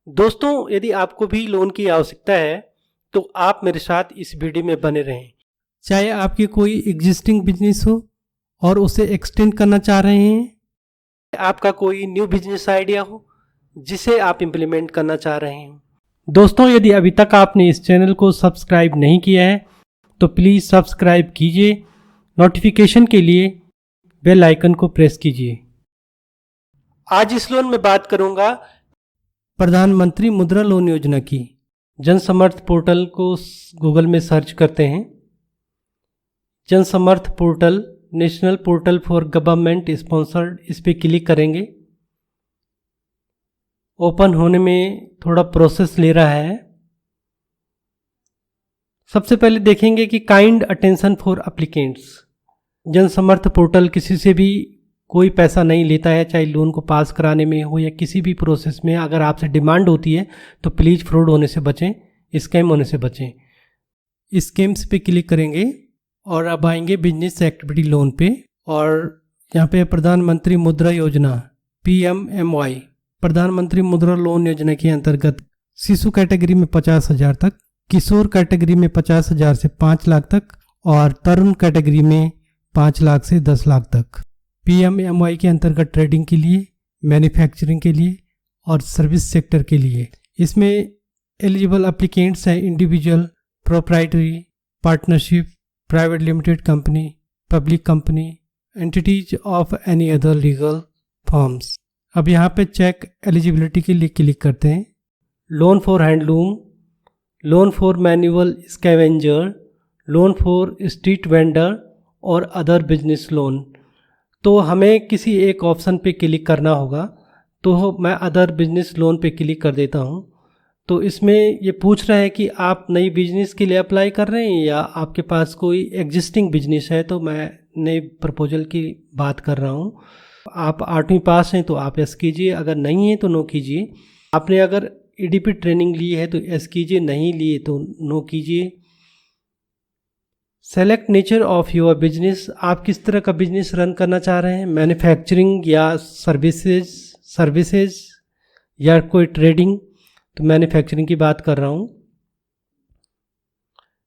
दोस्तों, यदि आपको भी लोन की आवश्यकता है तो आप मेरे साथ इस वीडियो में बने रहें। चाहे आपकी कोई एग्जिस्टिंग बिजनेस हो और उसे एक्सटेंड करना चाह रहे हैं, आपका कोई न्यू बिजनेस आइडिया हो जिसे आप इम्प्लीमेंट करना चाह रहे हैं। दोस्तों, यदि अभी तक आपने इस चैनल को सब्सक्राइब नहीं किया है तो प्लीज़ सब्सक्राइब कीजिए। नोटिफिकेशन के लिए बेल आइकन को प्रेस कीजिए। आज इस लोन में बात करूंगा प्रधानमंत्री मुद्रा लोन योजना की। जनसमर्थ पोर्टल को गूगल में सर्च करते हैं। Jansamarth portal national portal for government sponsored, इस पर क्लिक करेंगे। ओपन होने में थोड़ा प्रोसेस ले रहा है। सबसे पहले देखेंगे कि kind attention for applicants. Jansamarth portal किसी से भी कोई पैसा नहीं लेता है, चाहे लोन को पास कराने में हो या किसी भी प्रोसेस में। अगर आपसे डिमांड होती है तो प्लीज़ फ्रॉड होने से बचें, स्कैम होने से बचें। स्कीम्स पे क्लिक करेंगे और अब आएंगे बिजनेस एक्टिविटी लोन पे, और यहाँ पे प्रधानमंत्री मुद्रा योजना PMMY। प्रधानमंत्री मुद्रा लोन योजना के अंतर्गत शिशु कैटेगरी में 50,000 तक, किशोर कैटेगरी में 50,000 से 5 लाख तक और तरुण कैटेगरी में 5 लाख से 10 लाख तक। PMMY के अंतर्गत ट्रेडिंग के लिए, मैन्युफैक्चरिंग के लिए और सर्विस सेक्टर के लिए। इसमें एलिजिबल एप्लीकेंट्स हैं individual, proprietary, partnership, private limited company, public company, entities of any other legal forms. अब यहाँ पे चेक एलिजिबिलिटी के लिए क्लिक करते हैं। Loan for handloom, loan for manual scavenger, loan for street vendor और अदर बिजनेस लोन। तो हमें किसी एक ऑप्शन पे क्लिक करना होगा, तो मैं अदर बिजनेस लोन पे क्लिक कर देता हूँ। तो इसमें ये पूछ रहा है कि आप नई बिजनेस के लिए अप्लाई कर रहे हैं या आपके पास कोई एग्जिस्टिंग बिजनेस है। तो मैं नए प्रपोजल की बात कर रहा हूँ। आप 8वीं पास हैं तो आप एस कीजिए, अगर नहीं है तो नो कीजिए। आपने अगर EDP ट्रेनिंग ली है तो एस कीजिए, नहीं लिए तो नो कीजिए। Select nature of your business, आप किस तरह का बिजनेस रन करना चाह रहे हैं, मैन्युफैक्चरिंग या सर्विसेज या कोई ट्रेडिंग। तो मैन्युफैक्चरिंग की बात कर रहा हूँ।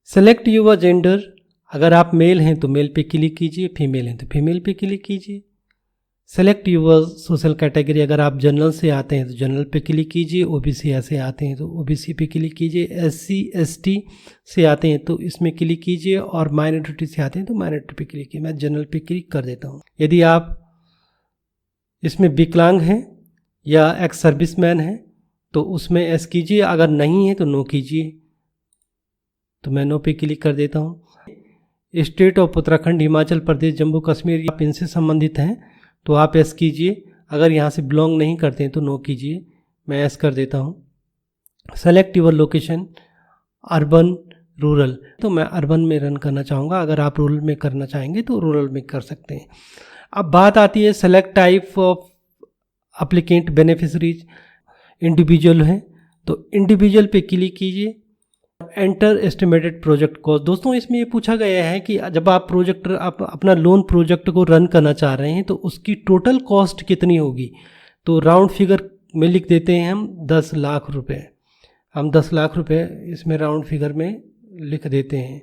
सेलेक्ट योर जेंडर, अगर आप मेल हैं तो मेल पे क्लिक कीजिए, फीमेल हैं तो फीमेल पे क्लिक कीजिए। सेलेक्ट योर सोशल कैटेगरी, अगर आप जनरल से आते हैं तो जनरल पे क्लिक कीजिए, OBC से आते हैं तो OBC पे क्लिक कीजिए, SC ST से आते हैं तो इसमें क्लिक कीजिए और माइनॉरिटी से आते हैं तो माइनॉरिटी पे क्लिक कीजिए। मैं जनरल पे क्लिक कर देता हूँ। यदि आप इसमें विकलांग हैं या एक्स सर्विसमैन हैं तो उसमें एस कीजिए, अगर नहीं है तो नो कीजिए। तो मैं नो पे क्लिक कर देता हूँ। स्टेट ऑफ उत्तराखंड, हिमाचल प्रदेश, जम्मू कश्मीर, आप इनसे संबंधित हैं तो आप एस कीजिए, अगर यहाँ से बिलोंग नहीं करते हैं तो नो कीजिए। मैं एस कर देता हूँ। Select your location, urban rural, तो मैं अर्बन में रन करना चाहूँगा। अगर आप रूरल में करना चाहेंगे तो रूरल में कर सकते हैं। अब बात आती है select type of applicant beneficiaries. Individual हैं तो इंडिविजुअल पे क्लिक कीजिए। Enter estimated project cost. दोस्तों, इसमें ये पूछा गया है कि जब आप अपना लोन प्रोजेक्ट को रन करना चाह रहे हैं तो उसकी टोटल कॉस्ट कितनी होगी। तो राउंड फिगर में लिख देते हैं हम 10 लाख रुपए। हम 10 लाख रुपए इसमें राउंड फिगर में लिख देते हैं।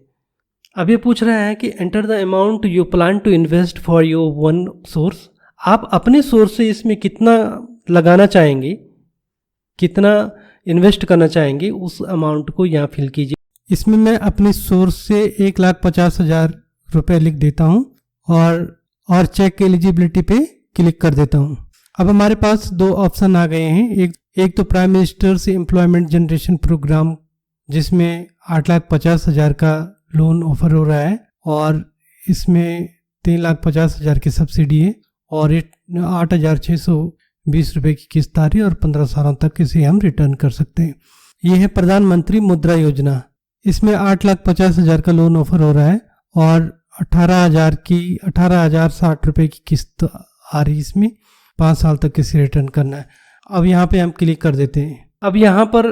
अब ये पूछ रहा है कि enter the amount you plan to invest for your one source. आप अपने सोर्स से इसमें कितना लगाना चाहेंगे, कितना इन्वेस्ट करना चाहेंगे, उस अमाउंट को यहाँ फिल कीजिए। इसमें मैं अपने सोर्स से 1,50,000 रुपये लिख देता हूँ और चेक एलिजिबिलिटी पे क्लिक कर देता हूँ। अब हमारे पास 2 ऑप्शन आ गए हैं। एक तो प्राइम मिनिस्टर से एम्प्लॉयमेंट जनरेशन प्रोग्राम, जिसमें 8,50,000 का लोन ऑफर हो रहा है और इसमें 3,50,000 की सब्सिडी है और 8,620 रुपये की किस्त आ रही है और 15 सालों तक इसे हम रिटर्न कर सकते हैं। यह है प्रधानमंत्री मुद्रा योजना। इसमें 8,50,000 का लोन ऑफर हो रहा है और 18,060 रुपये की किस्त आ रही है। इसमें 5 साल तक इसे रिटर्न करना है। अब यहाँ पे हम क्लिक कर देते हैं। अब यहाँ पर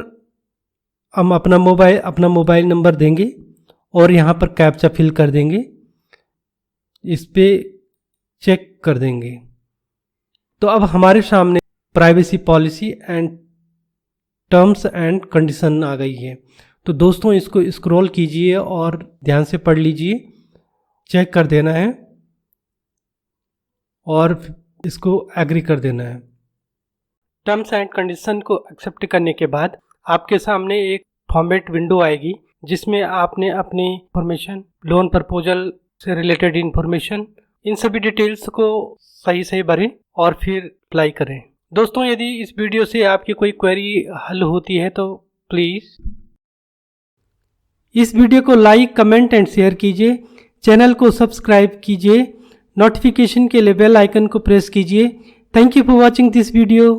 हम अपना मोबाइल नंबर देंगे और यहाँ पर कैप्चा फिल कर देंगे। इस पे चेक कर देंगे। तो अब हमारे सामने privacy policy and terms and condition आ गई है। तो दोस्तों इसको स्क्रॉल कीजिए और ध्यान से पढ़ लीजिए, चेक कर देना है और इसको एग्री कर देना है। टर्म्स एंड कंडीशन को एक्सेप्ट करने के बाद आपके सामने एक फॉर्मेट विंडो आएगी जिसमें आपने अपनी इंफॉर्मेशन, लोन प्रपोजल से रिलेटेड इंफॉर्मेशन, इन सभी डिटेल्स को सही भरें और फिर अप्लाई करें। दोस्तों यदि इस वीडियो से आपकी कोई क्वेरी हल होती है तो प्लीज़ इस वीडियो को लाइक, कमेंट एंड शेयर कीजिए, चैनल को सब्सक्राइब कीजिए, नोटिफिकेशन के लिए बेल आइकन को प्रेस कीजिए। Thank you for watching this video.